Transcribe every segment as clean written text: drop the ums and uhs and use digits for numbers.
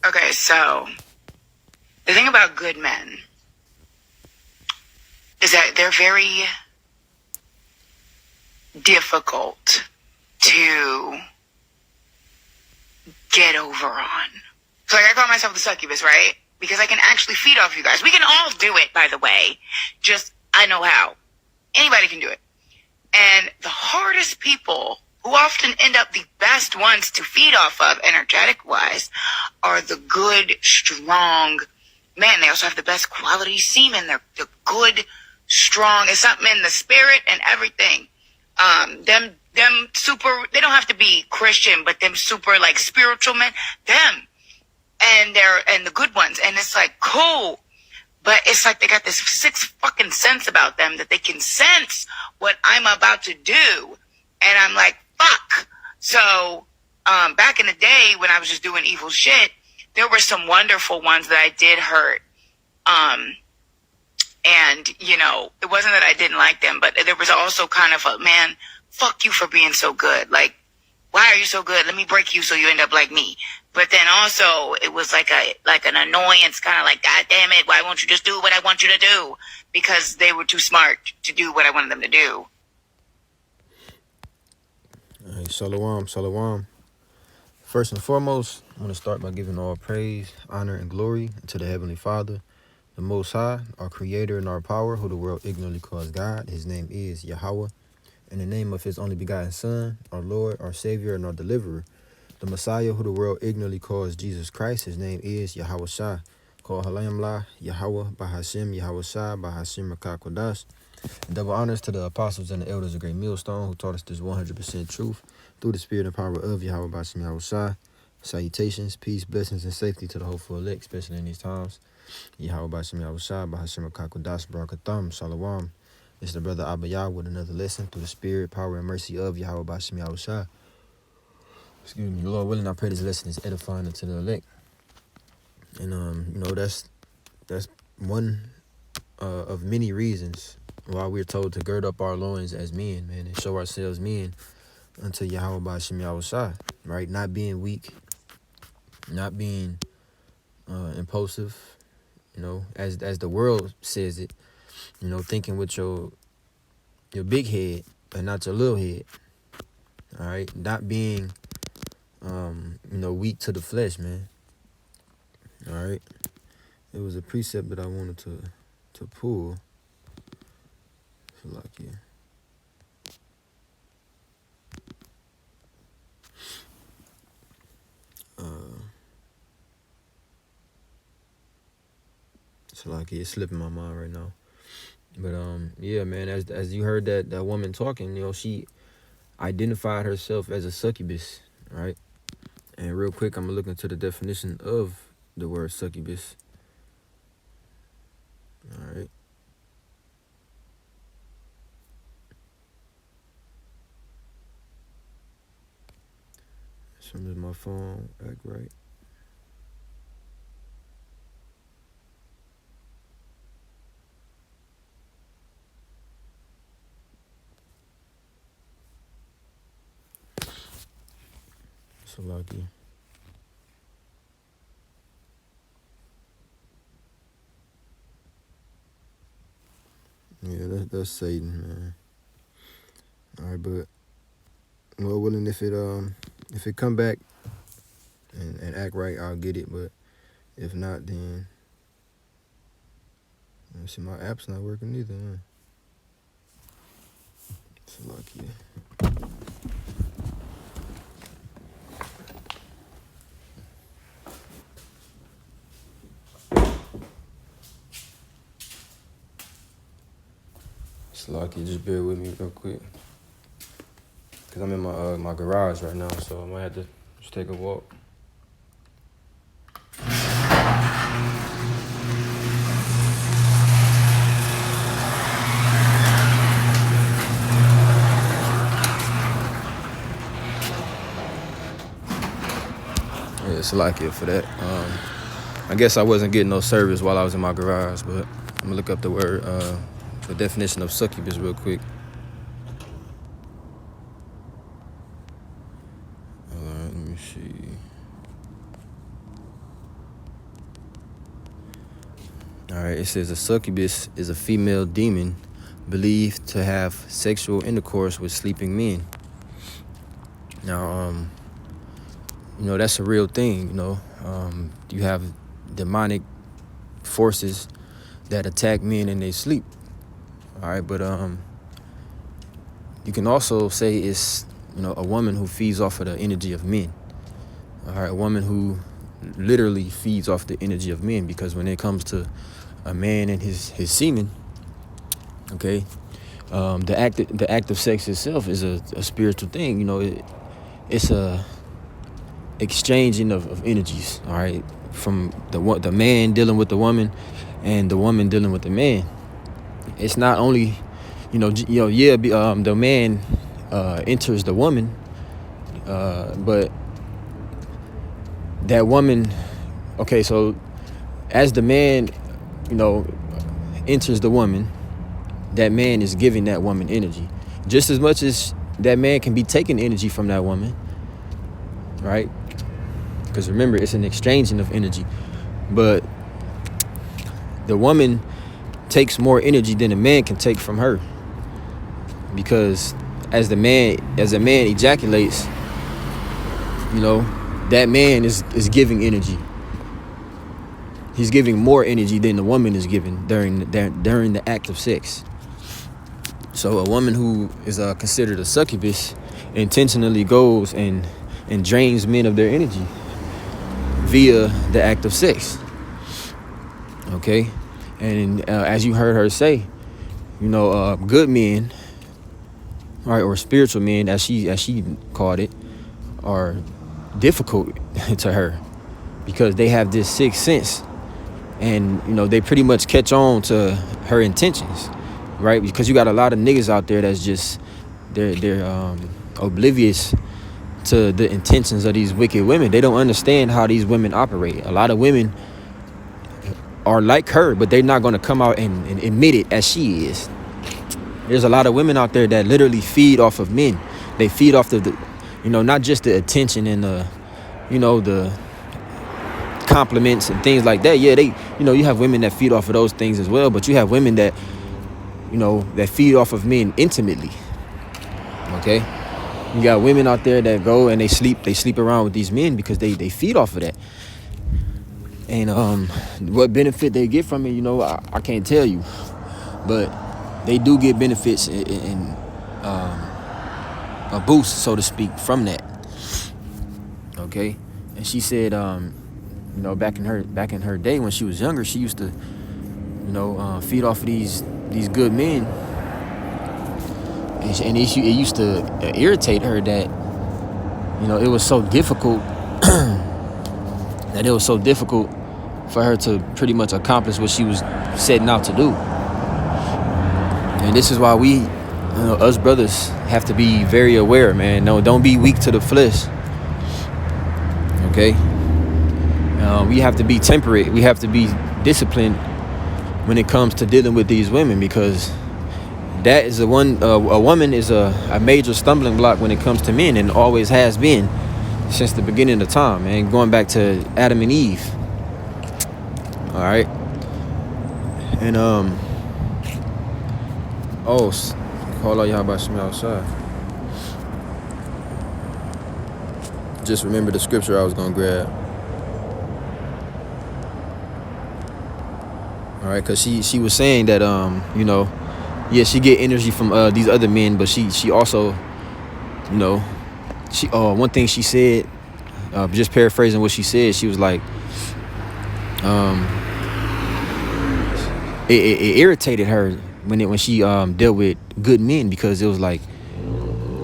Okay, so the thing about good men is that they're very difficult to get over on. So like I call myself the succubus, right? Because I can actually feed off you guys. We can all do it, by the way. Just, I know how. Anybody can do it. And the hardest people who often end up the best ones to feed off of, energetic-wise, are the good, strong men. They also have the best quality semen. They're good, strong. It's something in the spirit and everything. Them super, they don't have to be Christian, but them super like spiritual men, them. And the good ones. And it's like, cool. But it's like they got this sixth fucking sense about them that they can sense what I'm about to do. And I'm like, fuck. So, back in the day when I was just doing evil shit, there were some wonderful ones that I did hurt. And, you know, it wasn't that I didn't like them, but there was also kind of a, man, fuck you for being so good. Like, why are you so good? Let me break you so you end up like me. But then also it was like an annoyance, kind of like, God damn it, why won't you just do what I want you to do? Because they were too smart to do what I wanted them to do. Hey, Shalom. First and foremost, I want to start by giving all praise, honor, and glory to the Heavenly Father, the Most High, our Creator and our power, who the world ignorantly calls God. His name is Yahweh. In the name of His only begotten Son, our Lord, our Savior, and our Deliverer, the Messiah, who the world ignorantly calls Jesus Christ. His name is Yahweh Shai. Call Halayim La, Yahweh, Bahashim, Yahweh Shai, Bahashim, Rakakodash. Double honors to the apostles and the elders of Great Millstone who taught us this 100% truth through the spirit and power of Yahweh Bahashim, Yahweh Shai. Salutations, peace, blessings, and safety to the hopeful elect, especially in these times. Yahweh Bahashim, Yahweh Shai, Bahashim, Rakakodash, Barakatham, Shalom. It's the brother Abba Yah with another lesson through the spirit, power, and mercy of Yahweh Bahashim, Yahweh Shai. Excuse me, Lord willing, I pray this lesson is edifying unto the elect. And you know, that's one of many reasons why we're told to gird up our loins as men, man, and show ourselves men unto Yahweh Ba'Shem Yahweh Shai, right? Not being weak, not being impulsive, you know, as the world says it, you know, thinking with your big head and not your little head, all right? Not being you know, weak to the flesh, man. All right. It was a precept that I wanted to pull. Salakia. Salakia, it's slipping my mind right now. But yeah, man, as you heard that woman talking, you know, she identified herself as a succubus, right? And real quick, I'm gonna look into the definition of the word succubus. All right. As soon as my phone act right. Salakia. Yeah, that's Satan, man. All right, but Lord willing, if it come back and act right, I'll get it. But if not, then let's see, my app's not working either. Huh? Salakia. Salakia, just bear with me real quick. Cause I'm in my garage right now, so I might have to just take a walk. Yeah, Salakia for that. I guess I wasn't getting no service while I was in my garage, but I'm gonna look up the word, the definition of succubus real quick. All right, let me see. All right, it says a succubus is a female demon believed to have sexual intercourse with sleeping men. Now, that's a real thing. You have demonic forces that attack men in their sleep. All right, but you can also say it's a woman who feeds off of the energy of men. All right, a woman who literally feeds off the energy of men, because when it comes to a man and his semen, okay, the act of sex itself is a spiritual thing. It's a exchanging of energies. All right, from the man dealing with the woman and the woman dealing with the man. It's not only the man enters the woman, but that woman, okay, so as the man enters the woman, that man is giving that woman energy just as much as that man can be taking energy from that woman, right? Because remember, it's an exchanging of energy. But the woman takes more energy than a man can take from her, because as a man ejaculates, that man is giving energy. He's giving more energy than the woman is giving during the act of sex. So a woman who is considered a succubus intentionally goes and drains men of their energy via the act of sex. Okay, and as you heard her say, good men, right, or spiritual men, as she called it, are difficult to her because they have this sixth sense, and they pretty much catch on to her intentions, right? Because you got a lot of niggas out there that's just they're oblivious to the intentions of these wicked women. They don't understand how these women operate. A lot of women are like her, but they're not going to come out and admit it as she is. There's a lot of women out there that literally feed off of men. They feed off the not just the attention and the compliments and things like that. Yeah, you have women that feed off of those things as well, but you have women that that feed off of men intimately. Okay, you got women out there that go and they sleep around with these men because they feed off of that. And what benefit they get from it, I can't tell you, but they do get benefits and a boost, so to speak, from that. Okay, and she said, back in her day when she was younger, she used to, feed off of these good men, and it used to irritate her that, it was so difficult. That it was so difficult for her to pretty much accomplish what she was setting out to do. And this is why we, us brothers, have to be very aware, man. No, don't be weak to the flesh. Okay? We have to be temperate. We have to be disciplined when it comes to dealing with these women, because that is a woman is a major stumbling block when it comes to men, and always has been since the beginning of time, man. Going back to Adam and Eve. All right. And call all y'all about some outside. Just remember the scripture I was gonna grab. All right, cause she was saying that she get energy from these other men, but she also, one thing she said, just paraphrasing what she said, she was like, it irritated her when she dealt with good men, because it was like,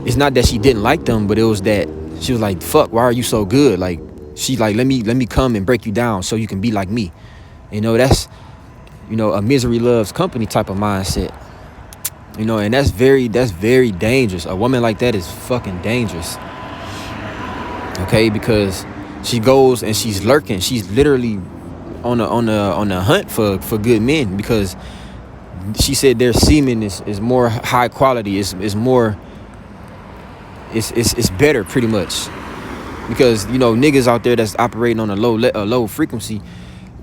it's not that she didn't like them, but it was that she was like, fuck, why are you so good? Like, she like, let me come and break you down so you can be like me. That's a misery loves company type of mindset. And that's very dangerous. A woman like that is fucking dangerous. Okay, because she goes and she's lurking. She's literally on a hunt for good men, because she said their semen is more high quality. It's more. It's better, pretty much, because niggas out there that's operating on a low frequency,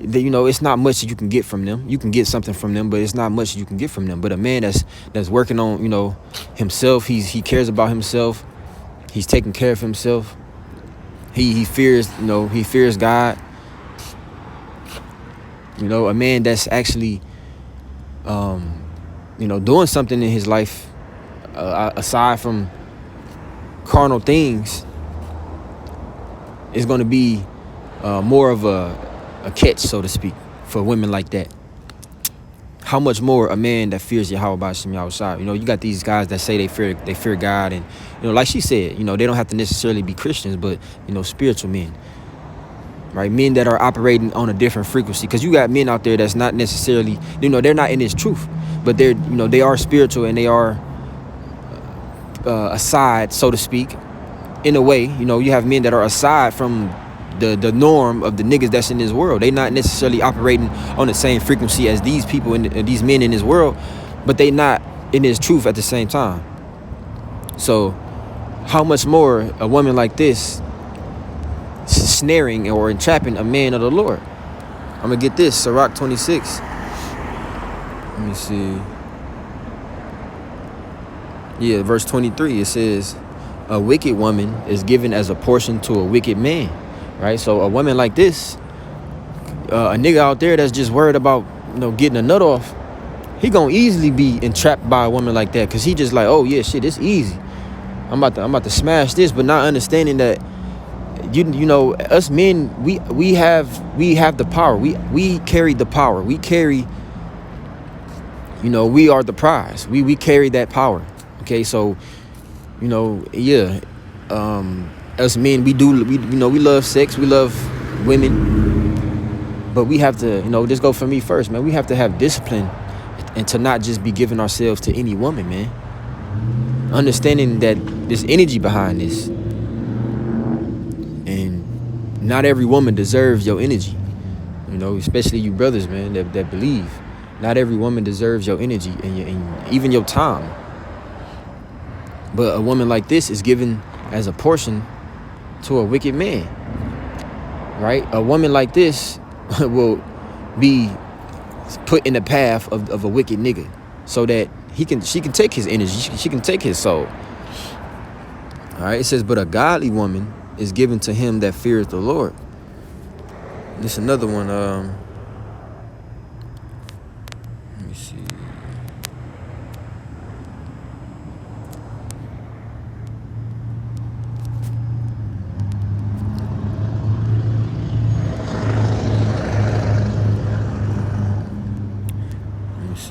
it's not much you can get from them. You can get something from them, but it's not much you can get from them. But a man that's working on, himself, he cares about himself. He's taking care of himself. He fears, he fears God. A man that's actually, doing something in his life aside from carnal things is going to be more of a catch, so to speak, for women like that. How much more a man that fears Yahweh B'Shem Yahushua? You got these guys that say they fear God, and like she said, they don't have to necessarily be Christians, but spiritual men, right? Men that are operating on a different frequency, because you got men out there that's not necessarily, they're not in this truth, but they're, they are spiritual, and they are aside, so to speak, in a way. You have men that are aside from the norm of the niggas that's in this world. They not necessarily operating on the same frequency as these people and these men in this world, but they not in this truth at the same time. So how much more a woman like this snaring or entrapping a man of the Lord? I'm gonna get this, Sirach 26. Let me see. Yeah, verse 23, it says, a wicked woman is given as a portion to a wicked man. Right, so a woman like this, a nigga out there that's just worried about getting a nut off, he gonna easily be entrapped by a woman like that, because he just like, oh yeah, shit, it's easy. I'm about to smash this, but not understanding that us men, we have the power. We carry the power. We carry, we are the prize. We carry that power. Okay, so yeah. Us men, we love sex, we love women, but we have to, this go for me first, man. We have to have discipline and to not just be giving ourselves to any woman, man. Understanding that there's energy behind this, and not every woman deserves your energy, especially you brothers, man, that believe. Not every woman deserves your energy and even your time. But a woman like this is given as a portion to a wicked man, right? A woman like this will be put in the path of a wicked nigga, so that she can take his energy, she can take his soul. All right, it says, but a godly woman is given to him that fears the Lord. This another one. Let me see.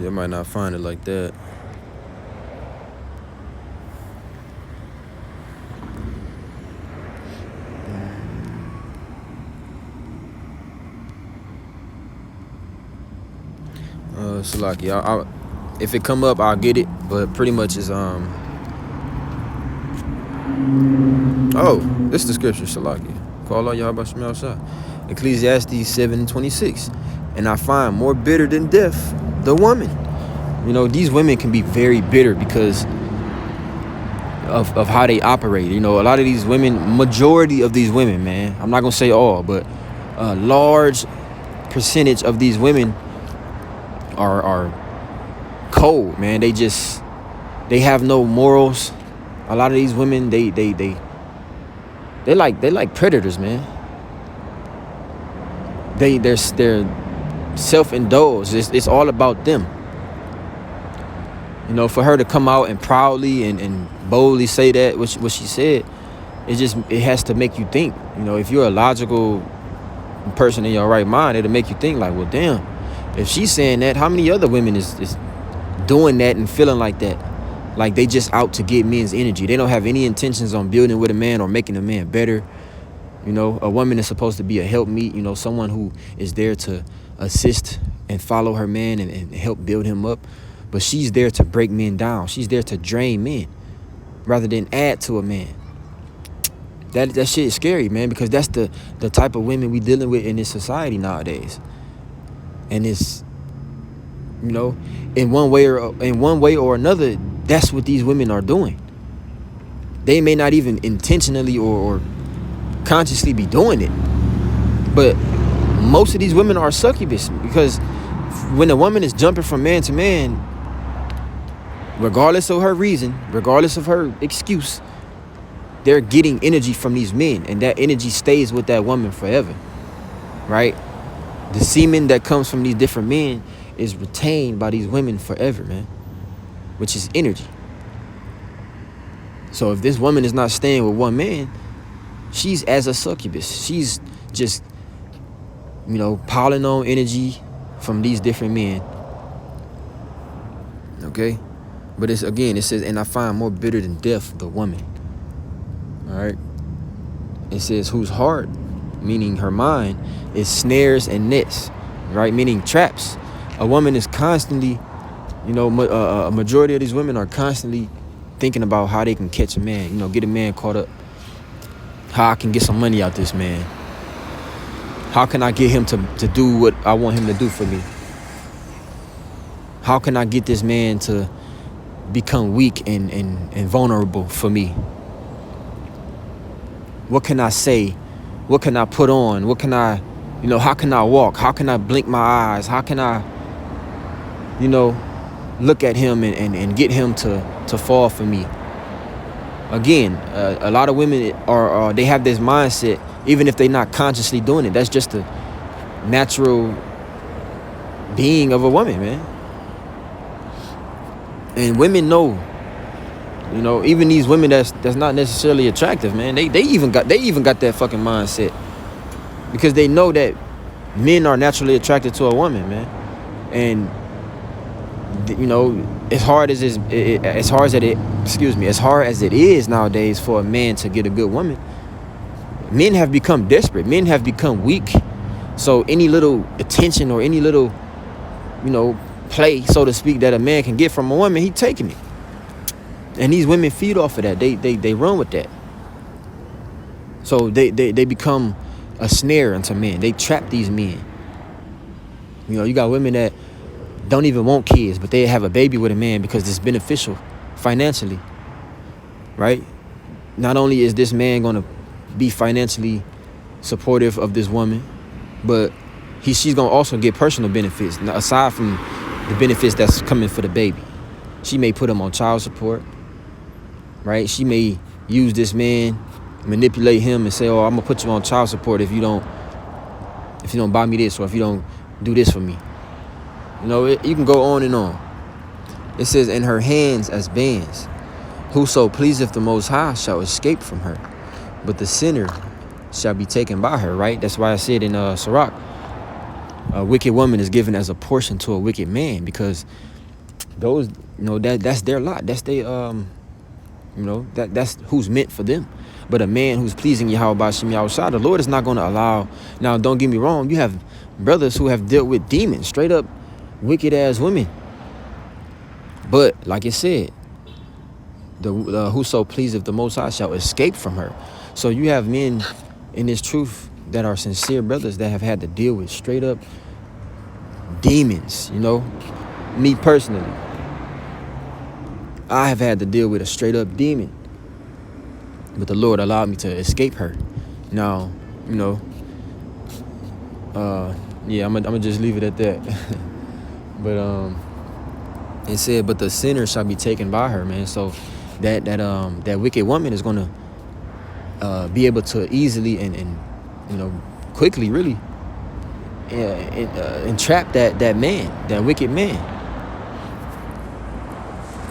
I might not find it like that. Salaki, if it come up, I'll get it. But pretty much is oh, this is the scripture, Salaki. Call out Yahweh B'Shem Yahushua. Ecclesiastes 7:26. And I find more bitter than death the woman. These women can be very bitter because of how they operate. A lot of these women, majority of these women, man, I'm not gonna say all, but a large percentage of these women are cold, man. They have no morals. A lot of these women, they like predators, man. They're self-indulged. It's all about them. For her to come out and proudly and boldly say that, what she said, it has to make you think. If you're a logical person in your right mind, it'll make you think like, well, damn, if she's saying that, how many other women is doing that and feeling like that? Like they just out to get men's energy. They don't have any intentions on building with a man or making a man better. A woman is supposed to be a helpmeet, someone who is there to assist and follow her man and help build him up. But she's there to break men down. She's there to drain men rather than add to a man. That shit is scary, man, because that's the type of women we dealing with in this society nowadays. And it's, in one way or another, that's what these women are doing. They may not even intentionally or consciously be doing it, but most of these women are succubus, because when a woman is jumping from man to man, regardless of her reason, regardless of her excuse, they're getting energy from these men, and that energy stays with that woman forever, right? The semen that comes from these different men is retained by these women forever, man, which is energy. So if this woman is not staying with one man, she's as a succubus. She's just, piling on energy from these different men. Okay? But it says, and I find more bitter than death the woman. All right? It says, whose heart, meaning her mind, is snares and nets, right? Meaning traps. A woman is constantly, a majority of these women are constantly thinking about how they can catch a man, get a man caught up. How I can get some money out this man. How can I get him to do what I want him to do for me? How can I get this man to become weak and vulnerable for me? What can I say? What can I put on? What can I, how can I walk? How can I blink my eyes? How can I, look at him and get him to fall for me? Again, a lot of women they have this mindset, even if they're not consciously doing it. That's just the natural being of a woman, man. And women know, even these women that's not necessarily attractive, man. They even got that fucking mindset, because they know that men are naturally attracted to a woman, man. And as hard as it is nowadays for a man to get a good woman, men have become desperate. Men have become weak. So any little attention or any little, play, so to speak, that a man can get from a woman, he taking it. And these women feed off of that. They run with that. So they become a snare unto men. They trap these men. You got women that don't even want kids, but they have a baby with a man because it's beneficial financially, right? Not only is this man going to be financially supportive of this woman, but she's going to also get personal benefits. Now, aside from the benefits that's coming for the baby, she may put him on child support, right? She may use this man, manipulate him, and say, "Oh, I'm gonna put you on child support if you don't buy me this, or if you don't do this for me." You can go on and on. It says, "In her hands as bands, whoso pleaseth the Most High shall escape from her, but the sinner shall be taken by her." Right? That's why I said in Sirach, a wicked woman is given as a portion to a wicked man, because those, that's their lot. That's that's who's meant for them. But a man who's pleasing Yahweh B'Shem Yahushua, the Lord is not going to allow. Now, don't get me wrong. You have brothers who have dealt with demons, straight up wicked ass women. But like it said, the whoso pleaseth the Most High shall escape from her. So you have men in this truth that are sincere brothers that have had to deal with straight up demons. Me personally, I have had to deal with a straight up demon, but the Lord allowed me to escape her. Now, I'm gonna just leave it at that. But it said, "But the sinner shall be taken by her," man. So that wicked woman is gonna be able to easily and quickly, really, entrap that man, that wicked man.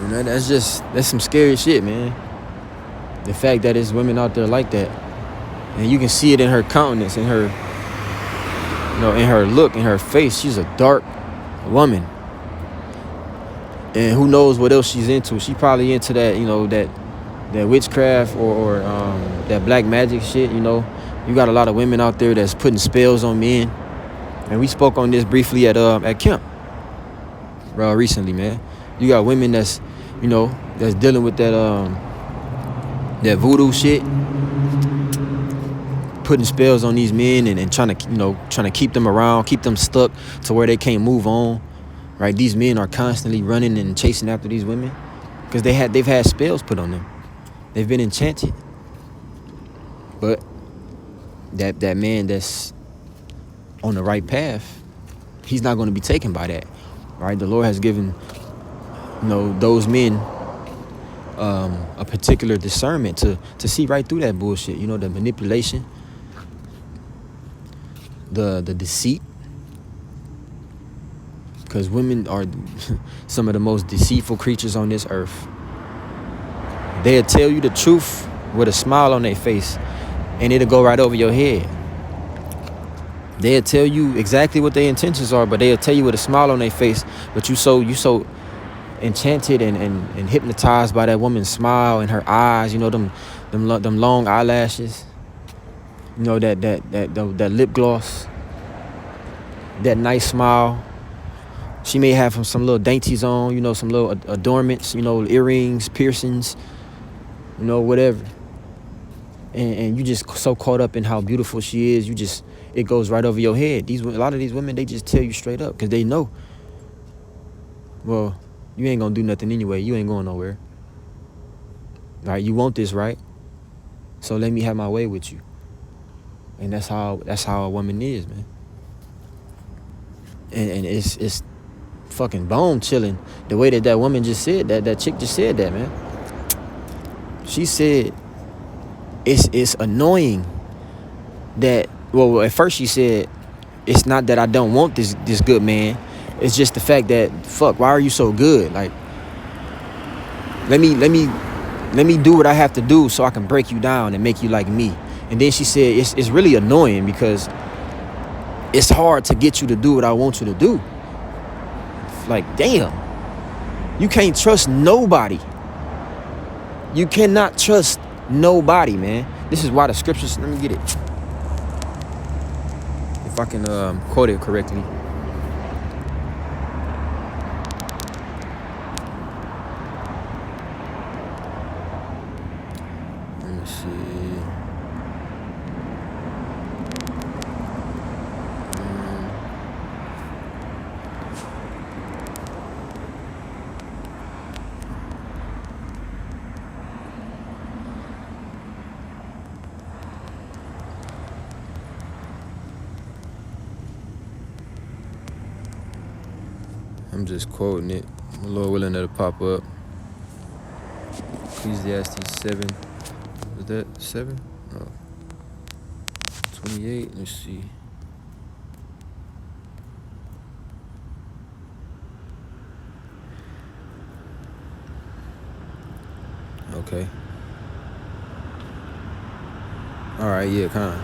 That's some scary shit, man. The fact that there's women out there like that, and you can see it in her countenance, in her, in her look, in her face. She's a dark woman, and who knows what else she's into. She probably into that, that witchcraft or that black magic shit. You got a lot of women out there that's putting spells on men, and we spoke on this briefly at camp recently, man. You got women that's that's dealing with that voodoo shit, putting spells on these men and trying to keep them around, keep them stuck to where they can't move on, right? These men are constantly running and chasing after these women because they've had spells put on them. They've been enchanted. But that man that's on the right path, he's not going to be taken by that, right? The Lord has given, those men a particular discernment to see right through that bullshit, the manipulation, the deceit, because women are some of the most deceitful creatures on this earth. They'll tell you the truth with a smile on their face, and it'll go right over your head. They'll tell you exactly what their intentions are, but they'll tell you with a smile on their face. But you so enchanted and hypnotized by that woman's smile and her eyes, them long eyelashes, that lip gloss, that nice smile. She may have some little dainties on, some little adornments, earrings, piercings, whatever. And you just so caught up in how beautiful she is, it goes right over your head. A lot of these women, they just tell you straight up because they know, well, you ain't gonna do nothing anyway. You ain't going nowhere. All right, you want this, right? So let me have my way with you. And that's how a woman is, man. And it's fucking bone chilling the way that woman just said that chick just said that, man. She said it's annoying that, well, at first she said it's not that I don't want this good man. It's just the fact that, fuck, why are you so good? Like, let me do what I have to do so I can break you down and make you like me. And then she said it's really annoying because it's hard to get you to do what I want you to do. Like, damn, you can't trust nobody. You cannot trust nobody, man. This is why the scriptures, let me get it, if I can quote it correctly. Let me see. I'm just quoting it. Lord willing, it'll pop up. Ecclesiastes 7. Was that 7? No. 28. Let's see. Okay. All right. Yeah, kind of.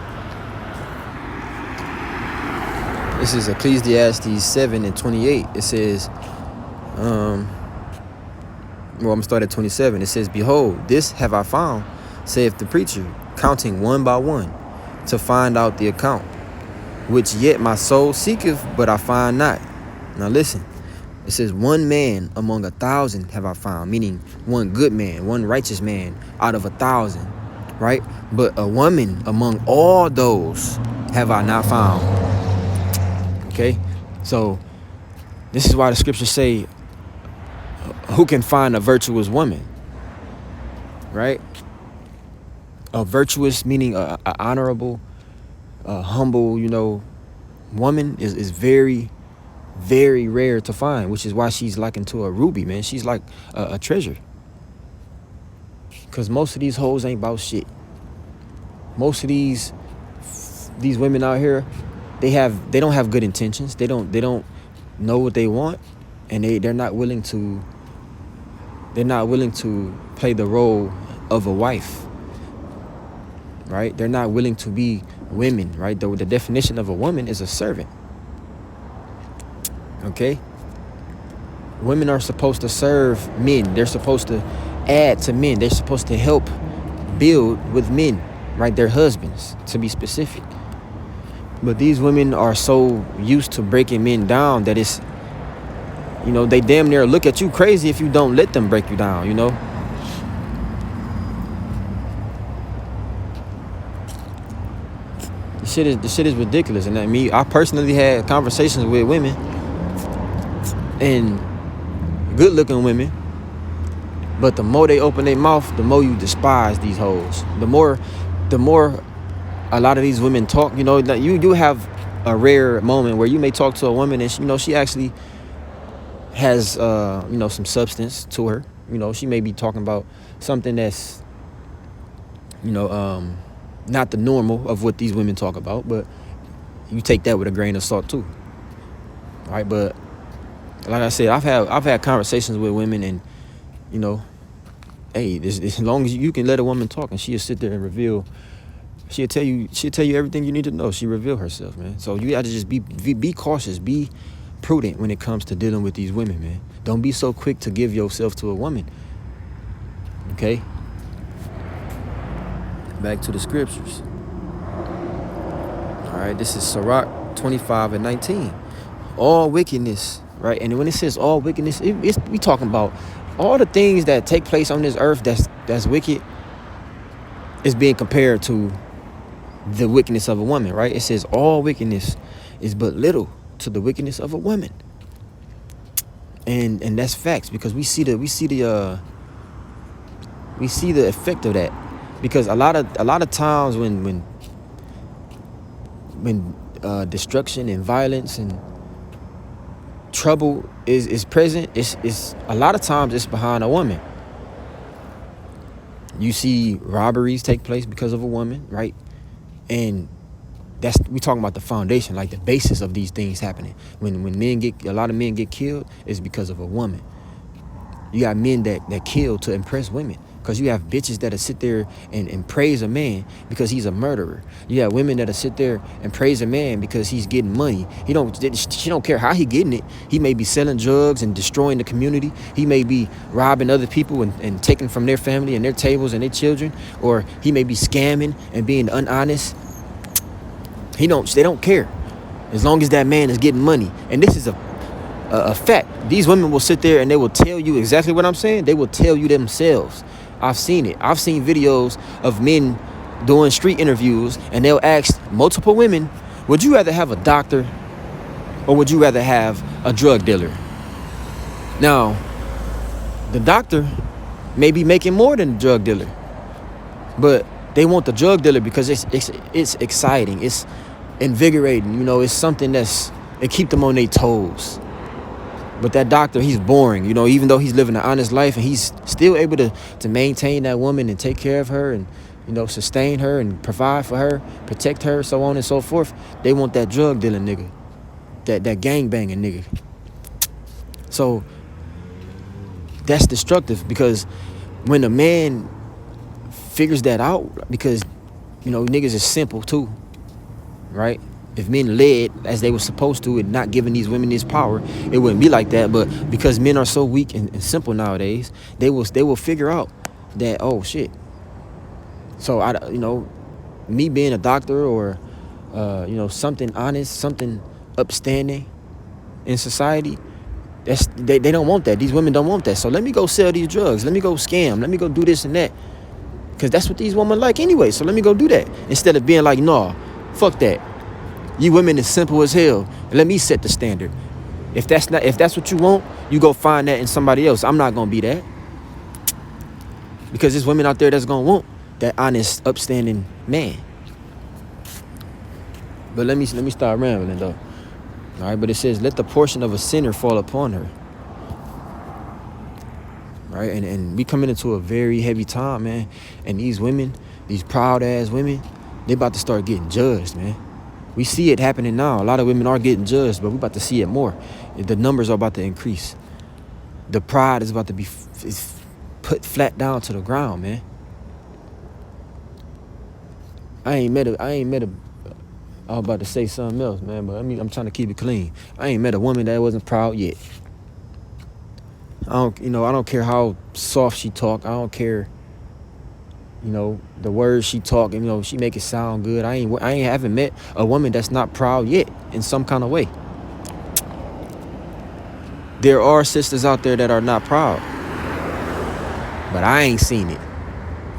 This is Ecclesiastes 7 and 28. It says, I'm going to start at 27. It says, behold, this have I found, saith the preacher, counting one by one, to find out the account, which yet my soul seeketh, but I find not. Now listen, it says, one man among 1,000 have I found, meaning one good man, one righteous man out of 1,000, right? But a woman among all those have I not found. Okay, so this is why the scriptures say, who can find a virtuous woman, right? A virtuous, meaning a honorable, humble, woman is very, very rare to find, which is why she's likened to a ruby, man. She's like a treasure. Because most of these hoes ain't about shit. Most of these women out here, they don't have good intentions. They don't know what they want, and they're not willing to play the role of a wife, right? They're not willing to be women, right? The definition of a woman is a servant. Okay? Women are supposed to serve men. They're supposed to add to men. They're supposed to help build with men, right? Their husbands, to be specific. But these women are so used to breaking men down that it's, they damn near look at you crazy if you don't let them break you down, The shit is ridiculous. And I personally had conversations with women, and good looking women, but the more they open their mouth, the more you despise these hoes. The more a lot of these women talk, you do have a rare moment where you may talk to a woman and she actually has some substance to her. She may be talking about something that's not the normal of what these women talk about, but you take that with a grain of salt too. All right, but like I said, I've had conversations with women, and hey, as long as you can let a woman talk, and she'll sit there and reveal. She'll tell you everything you need to know. She reveal herself, man. So you got to just be cautious, be prudent when it comes to dealing with these women, man. Don't be so quick to give yourself to a woman. Okay? Back to the scriptures. All right, this is Sirach 25:19. All wickedness, right? And when it says all wickedness, we talking about all the things that take place on this earth that's wicked is being compared to the wickedness of a woman, right? It says all wickedness is but little to the wickedness of a woman, and that's facts, because we see the effect of that, because a lot of times when destruction and violence and trouble is present, it's a lot of times it's behind a woman. You see robberies take place because of a woman, right? And we talking about the foundation, like the basis of these things happening. When a lot of men get killed, it's because of a woman. You got men that kill to impress women, because you have bitches that'll sit there and praise a man because he's a murderer. You have women that'll sit there and praise a man because he's getting money. She don't care how he getting it. He may be selling drugs and destroying the community. He may be robbing other people and taking from their family and their tables and their children, or he may be scamming and being unhonest. They don't care, as long as that man is getting money. And this is a fact. These women will sit there and they will tell you exactly what I'm saying. They will tell you themselves. I've seen it. I've seen videos of men doing street interviews, and they'll ask multiple women, would you rather have a doctor or would you rather have a drug dealer? Now, the doctor may be making more than the drug dealer, but they want the drug dealer because it's exciting, it's invigorating, it's something it keep them on their toes. But that doctor, he's boring, even though he's living an honest life, and he's still able to maintain that woman and take care of her and, sustain her and provide for her, protect her, so on and so forth. They want that drug dealing nigga, that gang banging nigga. So that's destructive, because when a man figures that out, because, niggas is simple too, right? If men led as they were supposed to and not giving these women this power, it wouldn't be like that. But because men are so weak and simple nowadays, they will figure out that, oh shit. So me being a doctor or something honest, something upstanding in society, they don't want that. These women don't want that. So let me go sell these drugs. Let me go scam. Let me go do this and that, because that's what these women like anyway. So let me go do that, instead of being like, nah, fuck that. You women is simple as hell. Let me set the standard. If that's what you want, you go find that in somebody else. I'm not gonna be that, because there's women out there that's gonna want that honest, upstanding man. But let me start rambling though. All right, but it says, let the portion of a sinner fall upon her. Right, and we coming into a very heavy time, man. And these women, these proud ass women, they about to start getting judged, man. We see it happening now. A lot of women are getting judged, but we're about to see it more. The numbers are about to increase. The pride is about to be put flat down to the ground, man. I was about to say something else, man, but I'm trying to keep it clean. I ain't met a woman that wasn't proud yet. I don't care how soft she talk. I don't care, the words she talk, she make it haven't good. I haven't met a woman that's not proud yet in some kind of way. There are sisters out there that are not proud, but I ain't seen it.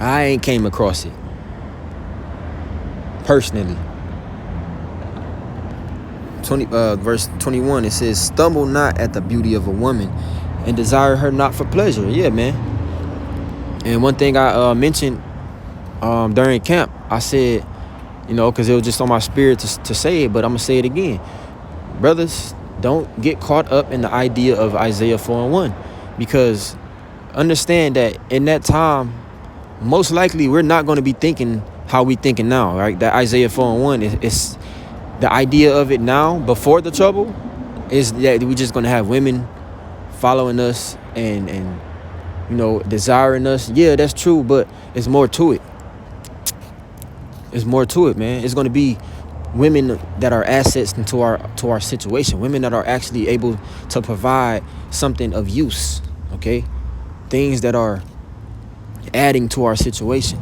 I ain't came across it personally. Verse 21, it says, stumble not at the beauty of a woman, and desire her not for pleasure. Yeah, man. And one thing I mentioned during camp, I said, because it was just on my spirit to say it, but I'm going to say it again. Brothers, don't get caught up in the idea of Isaiah 4:1, because understand that in that time, most likely we're not going to be thinking how we thinking now, right? That Isaiah 4:1 is the idea of it now, before the trouble, is that we just going to have women following us and desiring us. Yeah, that's true, but it's more to it. It's more to it, man. It's going to be women that are assets to our situation, women that are actually able to provide something of use, okay? Things that are adding to our situation.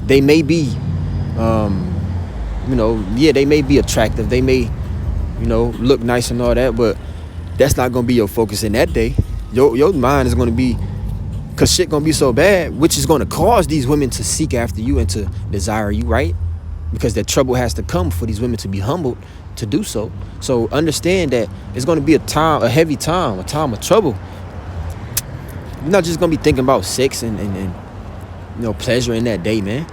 They may be they may be attractive, they may look nice and all that, but that's not going to be your focus in that day. Your mind is going to be, because shit going to be so bad, which is going to cause these women to seek after you and to desire you, right? Because that trouble has to come for these women to be humbled to do so. So understand that it's going to be a heavy time, a time of trouble. You're not just going to be thinking about sex and pleasure in that day, man.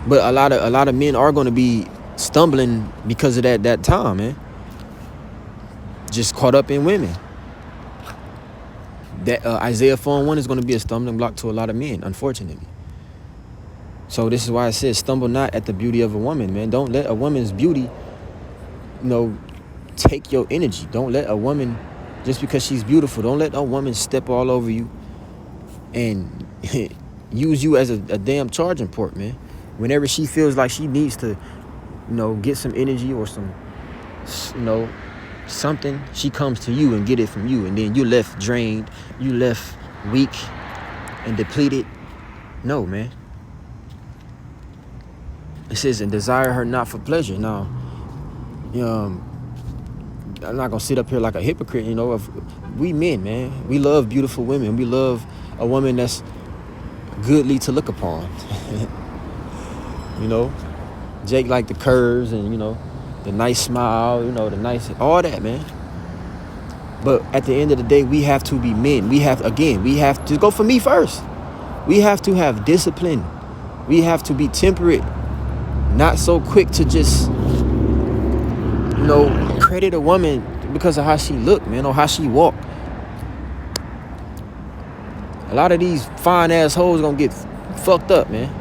But a lot of men are going to be stumbling because of that time, man. Just caught up in women. That Isaiah 4:1 is going to be a stumbling block to a lot of men, unfortunately. So this is why it says, stumble not at the beauty of a woman, man. Don't let a woman's beauty, take your energy. Don't let a woman, just because she's beautiful, don't let a woman step all over you and use you as a damn charging port, man. Whenever she feels like she needs to, get some energy or some, something, she comes to you and get it from you. And then you left drained, you left weak and depleted. No, man. It says, and desire her not for pleasure. Now, I'm not going to sit up here like a hypocrite, If we men, man, we love beautiful women. We love a woman that's goodly to look upon. Jake like the curves and, the nice smile, the nice, all that, man. But at the end of the day, we have to be men. We have to go for me first. We have to have discipline. We have to be temperate. Not so quick to just, credit a woman because of how she look, man, or how she walk. A lot of these fine ass hoes gonna get fucked up, man.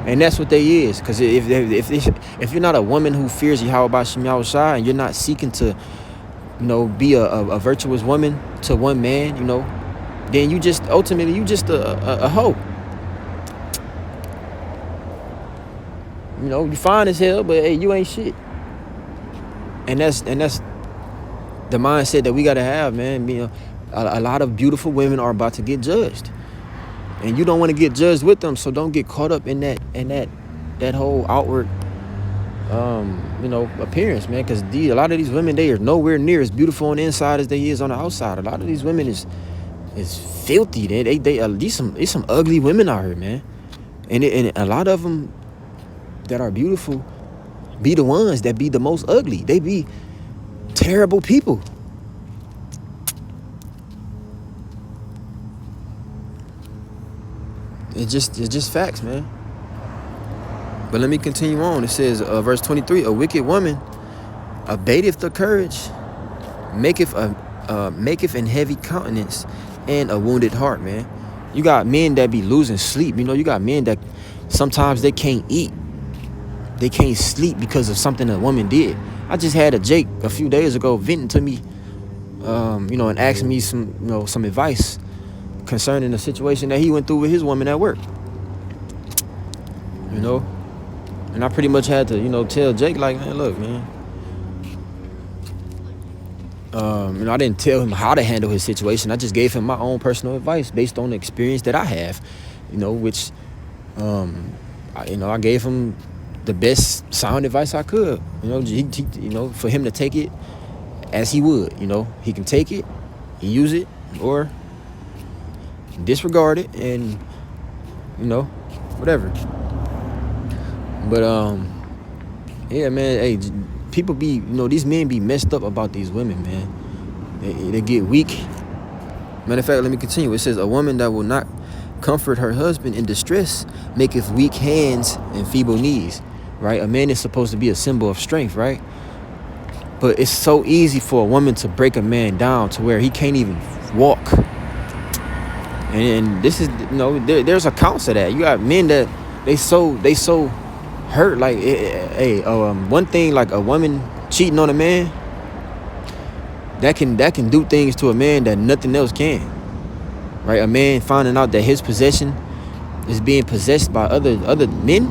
And that's what they is. Because if you're not a woman who fears Yahweh Shemi Shai, and you're not seeking to, be a virtuous woman to one man, then you just ultimately a hoe. You fine as hell, but hey, you ain't shit. And that's the mindset that we gotta have, man. A lot of beautiful women are about to get judged, and you don't want to get judged with them. So don't get caught up in that whole outward, appearance, man. Because a lot of these women, they are nowhere near as beautiful on the inside as they is on the outside. A lot of these women is filthy. These some ugly women out here, man. And a lot of them that are beautiful be the ones that be the most ugly. They be terrible people. It's just facts, man. But let me continue on. It says, verse 23, a wicked woman abateth the courage, maketh an heavy countenance and a wounded heart, man. You got men that be losing sleep. You got men that sometimes they can't eat. They can't sleep because of something a woman did. I just had a Jake a few days ago venting to me, and asking me some advice concerning the situation that he went through with his woman at work. And I pretty much had to, tell Jake, like, man, look, man. I didn't tell him how to handle his situation. I just gave him my own personal advice based on the experience that I have, which, I gave him the best sound advice I could, for him to take it as he would, he can take it, use it, or disregard it, and, whatever. But, yeah, man, hey, people be, these men be messed up about these women, man. They get weak. Matter of fact, let me continue. It says, a woman that will not comfort her husband in distress, maketh weak hands and feeble knees, right? A man is supposed to be a symbol of strength, right? But it's so easy for a woman to break a man down to where he can't even walk. And this is, there's accounts of that. You got men that they so hurt. Like, one thing, like a woman cheating on a man, that can do things to a man that nothing else can. Right? A man finding out that his possession is being possessed by other men,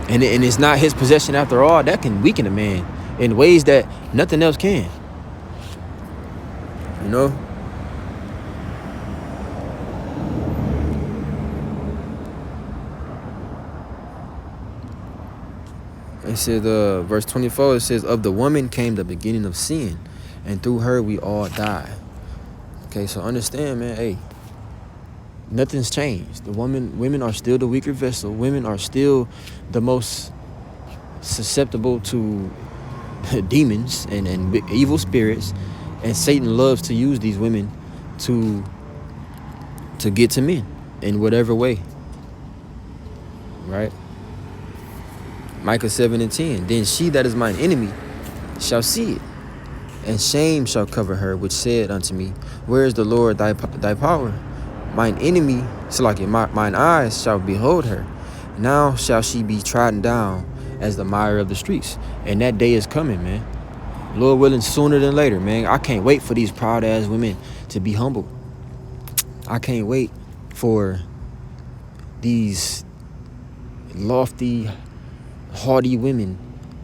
and it's not his possession after all, that can weaken a man in ways that nothing else can. You know? It says, verse 24, it says, of the woman came the beginning of sin, and through her we all die. Okay, so understand, man, hey, nothing's changed. Women are still the weaker vessel. Women are still the most susceptible to demons and evil spirits, and Satan loves to use these women to get to men in whatever way, right? Micah 7:10, then she that is mine enemy shall see it, and shame shall cover her, which said unto me, where is the Lord thy power? Mine enemy, mine eyes shall behold her. Now shall she be trodden down as the mire of the streets. And that day is coming, man. Lord willing, sooner than later, man. I can't wait for these proud ass women to be humble. I can't wait for these lofty, haughty women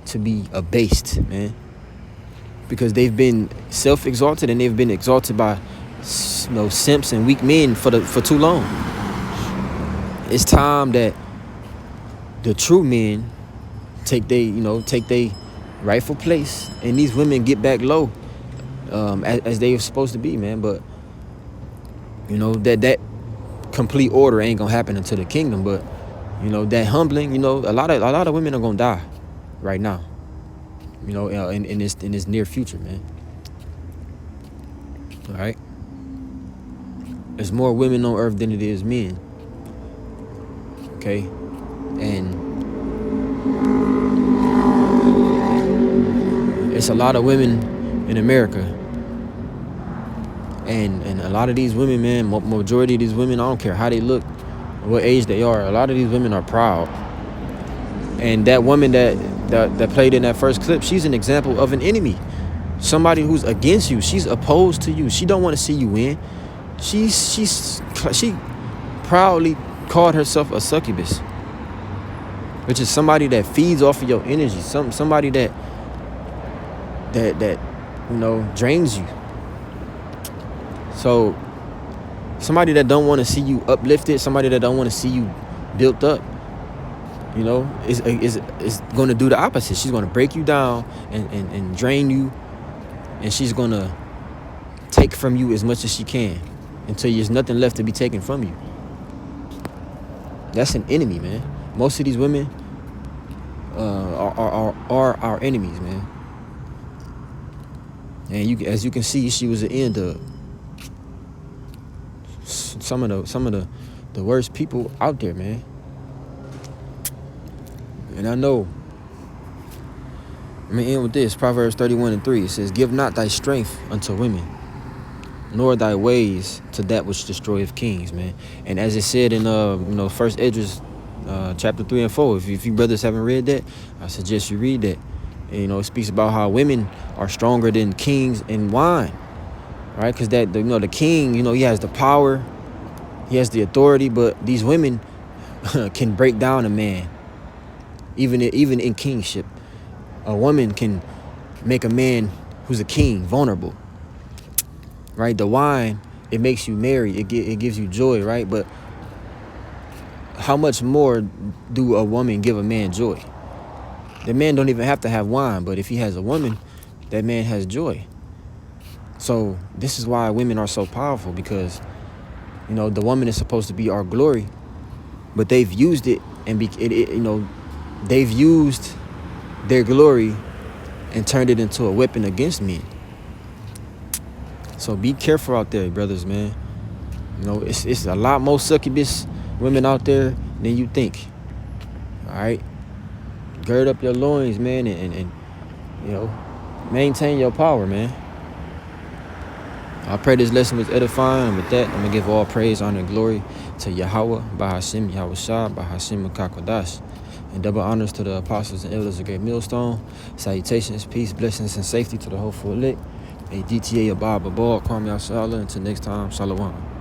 to be abased, man, because they've been self-exalted and they've been exalted by simps and weak men for too long. It's time that the true men take their rightful place, and these women get back low, as they are supposed to be, man. But that complete order ain't gonna happen until the kingdom. But that humbling, a lot of women are gonna die right now, in this near future, man. All right, there's more women on earth than it is men. Okay, and it's a lot of women in America, and a lot of these women, man, majority of these women, I don't care how they look, what age they are, a lot of these women are proud. And that woman that played in that first clip, she's an example of an enemy, somebody who's against you. She's opposed to you. She don't want to see you win. She proudly called herself a succubus, which is somebody that feeds off of your energy, somebody that drains you. So somebody that don't want to see you uplifted, somebody that don't want to see you built up, is going to do the opposite. She's going to break you down and drain you, and she's going to take from you as much as she can until there's nothing left to be taken from you. That's an enemy, man. Most of these women are our enemies, man. And as you can see, she was the end of some of the worst people out there, man. And I know, I'm gonna end with this. Proverbs 31:3. It says, give not thy strength unto women, nor thy ways to that which destroyeth kings, man. And as it said in First Esdras chapter 3 and 4, if you brothers haven't read that, I suggest you read that. And, it speaks about how women are stronger than kings in wine, right? Because the king, he has the power, he has the authority, but these women can break down a man, even in kingship. A woman can make a man who's a king vulnerable, right? The wine, it makes you merry, it gives you joy, right? But how much more do a woman give a man joy? The man don't even have to have wine, but if he has a woman, that man has joy. So this is why women are so powerful, because the woman is supposed to be our glory, but they've used it and they've used their glory and turned it into a weapon against men. So be careful out there, brothers, man. You know, it's a lot more succubus women out there than you think. All right, gird up your loins, man, and you know, maintain your power, man. I pray this lesson was edifying. And with that, I'm gonna give all praise, honor, and glory to Yahweh, Bahashim, Yahweh Shah, Bahashim Makakodash. And double honors to the apostles and elders of Great Millstone. Salutations, peace, blessings, and safety to the whole full lit. A GTA Abba Babal, Kwame Ashala. Until next time, Shalom.